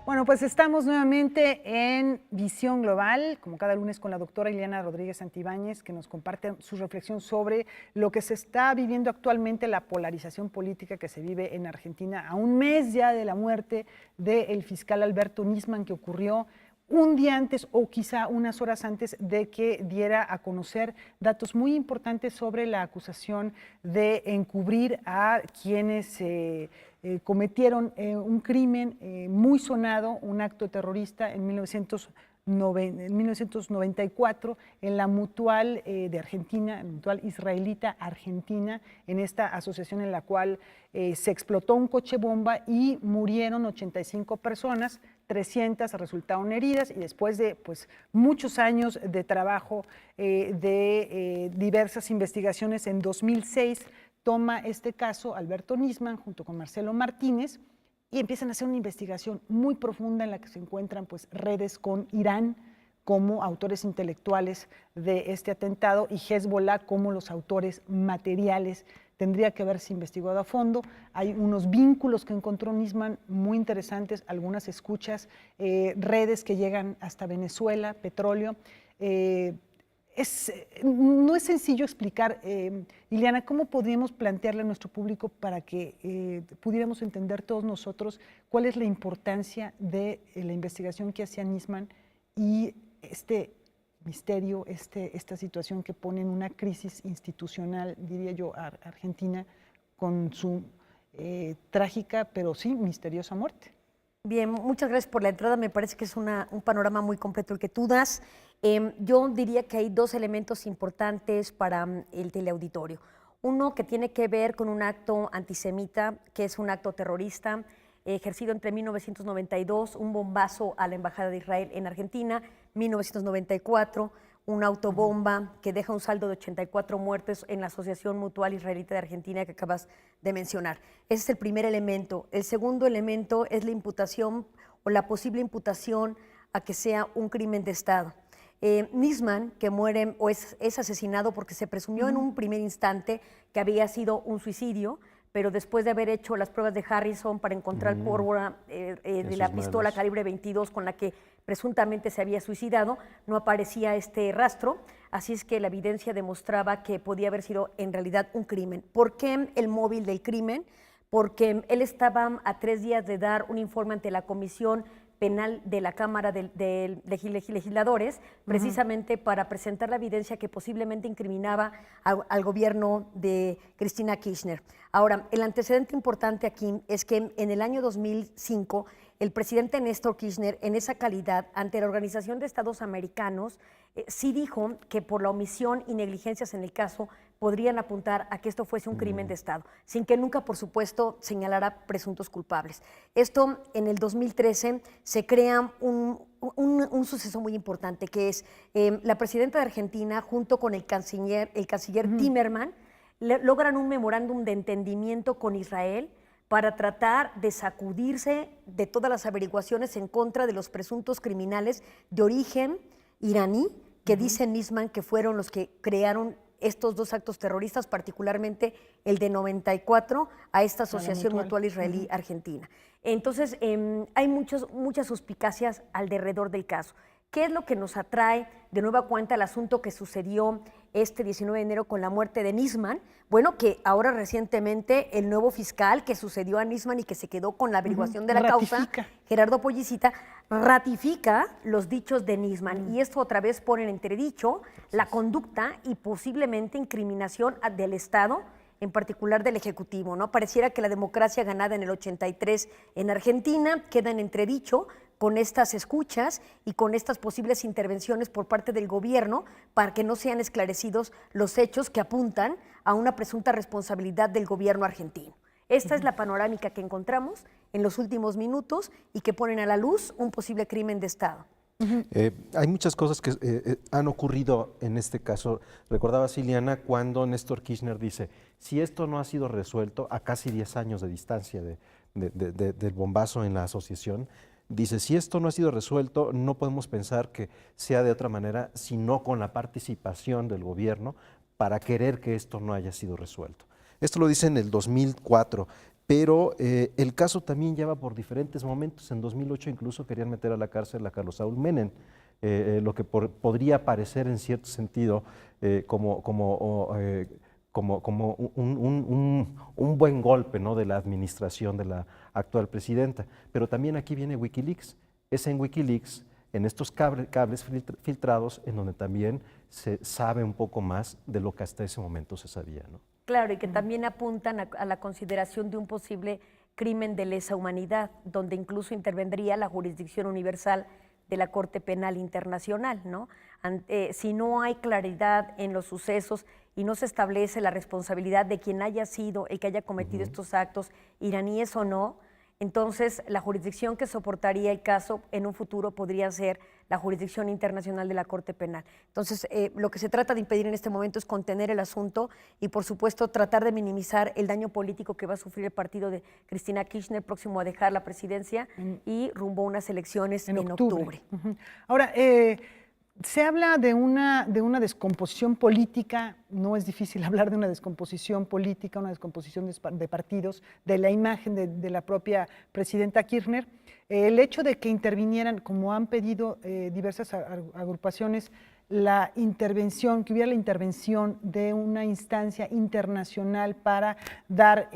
Bueno, pues estamos nuevamente en Visión Global, como cada lunes con la doctora Ileana Rodríguez Santibáñez, que nos comparte su reflexión sobre lo que se está viviendo actualmente, la polarización política que se vive en Argentina, a un mes ya de la muerte del fiscal Alberto Nisman, que ocurrió un día antes o quizá unas horas antes de que diera a conocer datos muy importantes sobre la acusación de encubrir a quienes cometieron un crimen muy sonado, un acto terrorista en 1994 en la Mutual de Argentina, Mutual Israelita Argentina, en esta asociación en la cual se explotó un coche bomba y murieron 85 personas, 300 resultaron heridas, y después de muchos años de trabajo de diversas investigaciones, en 2006 toma este caso Alberto Nisman junto con Marcelo Martínez y empiezan a hacer una investigación muy profunda en la que se encuentran redes con Irán como autores intelectuales de este atentado y Hezbollah como los autores materiales. Tendría que haberse investigado a fondo. Hay unos vínculos que encontró Nisman muy interesantes, algunas escuchas, redes que llegan hasta Venezuela, petróleo. No es sencillo explicar, Ileana, cómo podríamos plantearle a nuestro público para que pudiéramos entender todos nosotros cuál es la importancia de la investigación que hacía Nisman y este misterio, esta situación que pone en una crisis institucional, diría yo, a Argentina, con su trágica, pero sí misteriosa muerte. Bien, muchas gracias por la entrada. Me parece que es un panorama muy completo el que tú das. Yo diría que hay dos elementos importantes para el teleauditorio. Uno que tiene que ver con un acto antisemita, que es un acto terrorista, ejercido entre 1992, un bombazo a la Embajada de Israel en Argentina, 1994, una autobomba que deja un saldo de 84 muertes en la Asociación Mutual Israelita de Argentina que acabas de mencionar. Ese es el primer elemento. El segundo elemento es la imputación o la posible imputación a que sea un crimen de Estado. Nisman, que muere o es asesinado porque se presumió en un primer instante que había sido un suicidio, pero después de haber hecho las pruebas de Harrison para encontrar pólvora de la pistola calibre 22 con la que presuntamente se había suicidado, no aparecía este rastro, así es que la evidencia demostraba que podía haber sido en realidad un crimen. ¿Por qué el móvil del crimen? Porque él estaba a 3 días de dar un informe ante la Comisión Penal de la Cámara de Legisladores, precisamente para presentar la evidencia que posiblemente incriminaba al gobierno de Cristina Kirchner. Ahora, el antecedente importante aquí es que en el año 2005, el presidente Néstor Kirchner, en esa calidad, ante la Organización de Estados Americanos, sí dijo que por la omisión y negligencias en el caso podrían apuntar a que esto fuese un crimen de Estado, sin que nunca, por supuesto, señalara presuntos culpables. Esto, en el 2013, se crea un suceso muy importante, que es la presidenta de Argentina, junto con el canciller Timerman, logran un memorándum de entendimiento con Israel para tratar de sacudirse de todas las averiguaciones en contra de los presuntos criminales de origen iraní, que dice Nisman que fueron los que crearon estos dos actos terroristas, particularmente el de 94 a esta Asociación Mutual Israelí Argentina. Entonces, hay muchas suspicacias alrededor del caso. ¿Qué es lo que nos atrae de nueva cuenta al asunto que sucedió este 19 de enero con la muerte de Nisman? Bueno, que ahora recientemente el nuevo fiscal que sucedió a Nisman y que se quedó con la averiguación de la causa, Gerardo Pollicita, ratifica los dichos de Nisman. Y esto otra vez pone en entredicho la conducta y posiblemente incriminación del Estado, en particular del Ejecutivo, ¿no? Pareciera que la democracia ganada en el 83 en Argentina queda en entredicho con estas escuchas y con estas posibles intervenciones por parte del gobierno para que no sean esclarecidos los hechos que apuntan a una presunta responsabilidad del gobierno argentino. Esta es la panorámica que encontramos en los últimos minutos y que ponen a la luz un posible crimen de Estado. Hay muchas cosas que han ocurrido en este caso. Recordaba Ileana cuando Néstor Kirchner dice, si esto no ha sido resuelto a casi 10 años de distancia del bombazo en la asociación, dice, si esto no ha sido resuelto, no podemos pensar que sea de otra manera, sino con la participación del gobierno para querer que esto no haya sido resuelto. Esto lo dice en el 2004. pero el caso también lleva por diferentes momentos. En 2008 incluso querían meter a la cárcel a Carlos Saúl Menem, lo que podría parecer en cierto sentido como un buen golpe, ¿no?, de la administración de la actual presidenta. Pero también aquí viene Wikileaks. Es en Wikileaks, en estos cables filtrados, en donde también se sabe un poco más de lo que hasta ese momento se sabía, ¿no? Claro, y que también apuntan a la consideración de un posible crimen de lesa humanidad, donde incluso intervendría la jurisdicción universal de la Corte Penal Internacional, ¿no? Si no hay claridad en los sucesos y no se establece la responsabilidad de quien haya sido el que haya cometido estos actos, iraníes o no, entonces la jurisdicción que soportaría el caso en un futuro podría ser la jurisdicción internacional de la Corte Penal. Entonces, lo que se trata de impedir en este momento es contener el asunto y, por supuesto, tratar de minimizar el daño político que va a sufrir el partido de Cristina Kirchner, próximo a dejar la presidencia y rumbo a unas elecciones en octubre. Ahora, se habla de una descomposición política, no es difícil hablar de una descomposición política, una descomposición de partidos, de la imagen de la propia presidenta Kirchner. El hecho de que intervinieran, como han pedido diversas agrupaciones, que hubiera la intervención de una instancia internacional para dar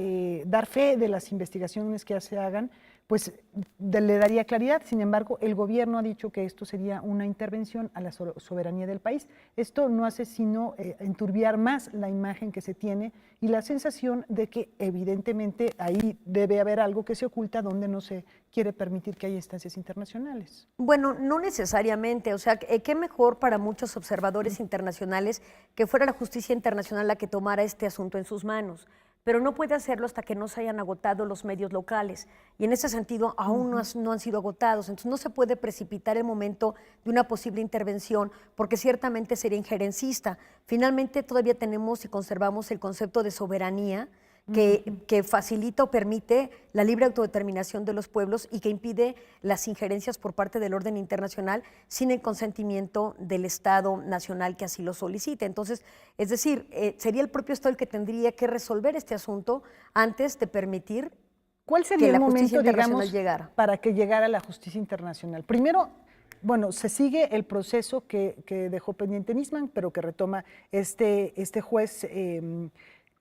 fe de las investigaciones que se hagan, pues le daría claridad. Sin embargo, el gobierno ha dicho que esto sería una intervención a la soberanía del país. Esto no hace sino enturbiar más la imagen que se tiene y la sensación de que evidentemente ahí debe haber algo que se oculta donde no se quiere permitir que haya instancias internacionales. Bueno, no necesariamente, o sea, qué mejor para muchos observadores internacionales que fuera la justicia internacional la que tomara este asunto en sus manos, pero no puede hacerlo hasta que no se hayan agotado los medios locales. Y en ese sentido aún no han sido agotados. Entonces no se puede precipitar el momento de una posible intervención porque ciertamente sería injerencista. Finalmente todavía tenemos y conservamos el concepto de soberanía que facilita o permite la libre autodeterminación de los pueblos y que impide las injerencias por parte del orden internacional sin el consentimiento del Estado nacional que así lo solicite. Entonces, es decir, sería el propio Estado el que tendría que resolver este asunto antes de permitir ¿cuál sería el momento, digamos, llegara para que llegara la justicia internacional? Primero, bueno, se sigue el proceso que dejó pendiente Nisman, pero que retoma este juez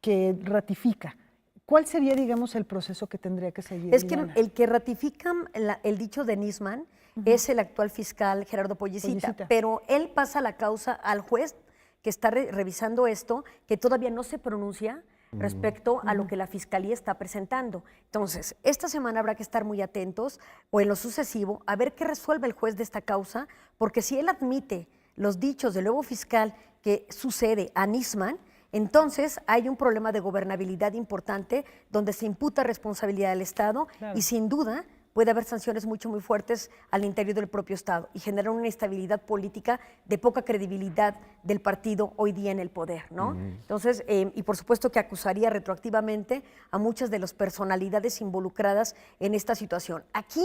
que ratifica. ¿Cuál sería, digamos, el proceso que tendría que seguir? Es que el que ratifica el dicho de Nisman es el actual fiscal Gerardo Pollicita, pero él pasa la causa al juez que está revisando esto, que todavía no se pronuncia respecto a lo que la Fiscalía está presentando. Entonces, esta semana habrá que estar muy atentos o en lo sucesivo a ver qué resuelve el juez de esta causa, porque si él admite los dichos del nuevo fiscal que sucede a Nisman, entonces hay un problema de gobernabilidad importante donde se imputa responsabilidad del Estado y sin duda puede haber sanciones muy fuertes al interior del propio Estado y generar una inestabilidad política de poca credibilidad del partido hoy día en el poder, ¿no? Entonces, y por supuesto que acusaría retroactivamente a muchas de las personalidades involucradas en esta situación. Aquí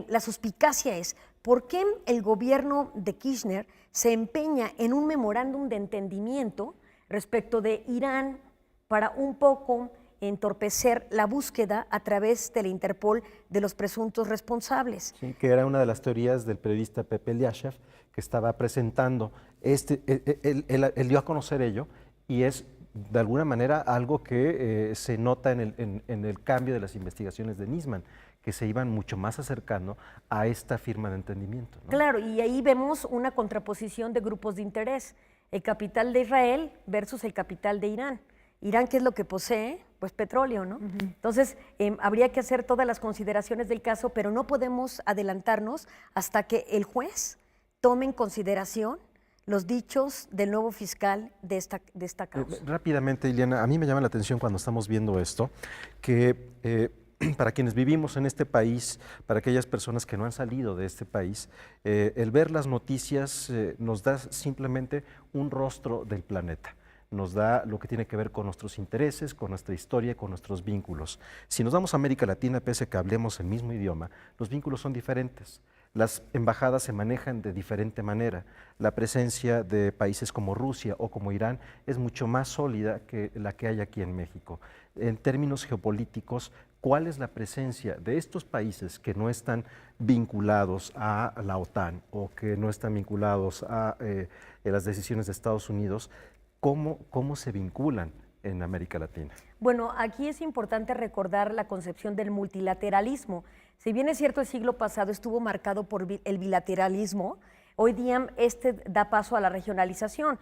la suspicacia es, ¿por qué el gobierno de Kirchner se empeña en un memorándum de entendimiento respecto de Irán para un poco entorpecer la búsqueda a través de la Interpol de los presuntos responsables? Sí, que era una de las teorías del periodista Pepe Eliashev, que estaba presentando. Él dio a conocer ello y es de alguna manera algo que se nota en el cambio de las investigaciones de Nisman, que se iban mucho más acercando a esta firma de entendimiento, ¿no? Claro, y ahí vemos una contraposición de grupos de interés. El capital de Israel versus el capital de Irán. Irán, ¿qué es lo que posee? Pues petróleo, ¿no? Entonces, habría que hacer todas las consideraciones del caso, pero no podemos adelantarnos hasta que el juez tome en consideración los dichos del nuevo fiscal de esta causa. Rápidamente, Ileana, a mí me llama la atención cuando estamos viendo esto, que para quienes vivimos en este país, para aquellas personas que no han salido de este país, el ver las noticias nos da simplemente un rostro del planeta. Nos da lo que tiene que ver con nuestros intereses, con nuestra historia, con nuestros vínculos. Si nos vamos a América Latina, pese a que hablemos el mismo idioma, los vínculos son diferentes. Las embajadas se manejan de diferente manera. La presencia de países como Rusia o como Irán es mucho más sólida que la que hay aquí en México. En términos geopolíticos, cuál es la presencia de estos países que no están vinculados a la OTAN o que no están vinculados a las decisiones de Estados Unidos, cómo se vinculan en América Latina. Bueno, aquí es importante recordar la concepción del multilateralismo. Si bien es cierto, el siglo pasado estuvo marcado por el bilateralismo, hoy día da paso a la regionalización.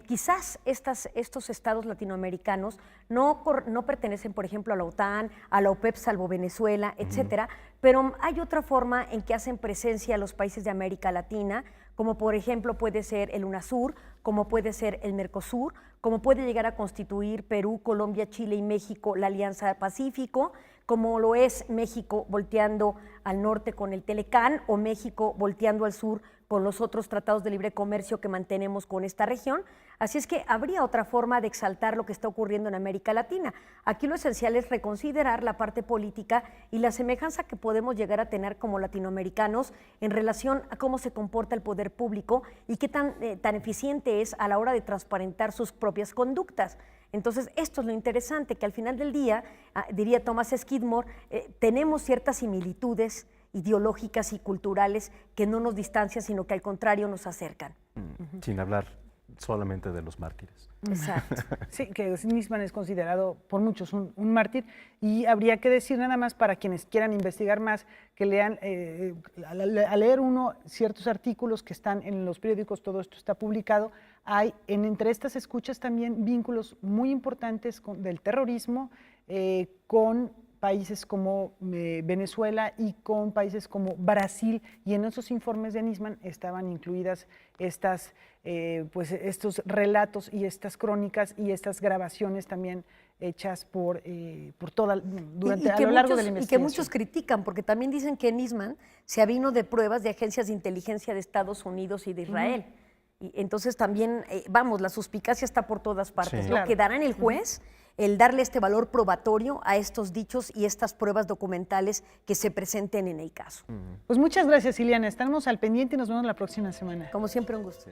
Quizás estos estados latinoamericanos no pertenecen, por ejemplo, a la OTAN, a la OPEP, salvo Venezuela, etcétera, pero hay otra forma en que hacen presencia los países de América Latina, como por ejemplo puede ser el UNASUR, como puede ser el Mercosur, como puede llegar a constituir Perú, Colombia, Chile y México la Alianza Pacífico, como lo es México volteando al norte con el Telecán o México volteando al sur con los otros tratados de libre comercio que mantenemos con esta región. Así es que habría otra forma de exaltar lo que está ocurriendo en América Latina. Aquí lo esencial es reconsiderar la parte política y la semejanza que podemos llegar a tener como latinoamericanos en relación a cómo se comporta el poder público y qué tan eficiente es a la hora de transparentar sus propias conductas. Entonces, esto es lo interesante, que al final del día, diría Thomas Skidmore, tenemos ciertas similitudes ideológicas y culturales que no nos distancian, sino que al contrario nos acercan. Sin hablar solamente de los mártires. Exacto. Sí, que Nisman es considerado por muchos un mártir, y habría que decir nada más para quienes quieran investigar más, que lean, al leer uno ciertos artículos que están en los periódicos, todo esto está publicado, hay entre estas escuchas también vínculos muy importantes del terrorismo con países como Venezuela y con países como Brasil, y en esos informes de Nisman estaban incluidas estos relatos y estas crónicas y estas grabaciones también hechas a lo largo de la investigación. Y que muchos critican, porque también dicen que Nisman se avino de pruebas de agencias de inteligencia de Estados Unidos y de Israel. Y entonces también, la suspicacia está por todas partes. Sí. ¿No? Claro. Quedará en el juez el darle este valor probatorio a estos dichos y estas pruebas documentales que se presenten en el caso. Pues muchas gracias, Ileana. Estamos al pendiente y nos vemos la próxima semana. Como siempre, un gusto.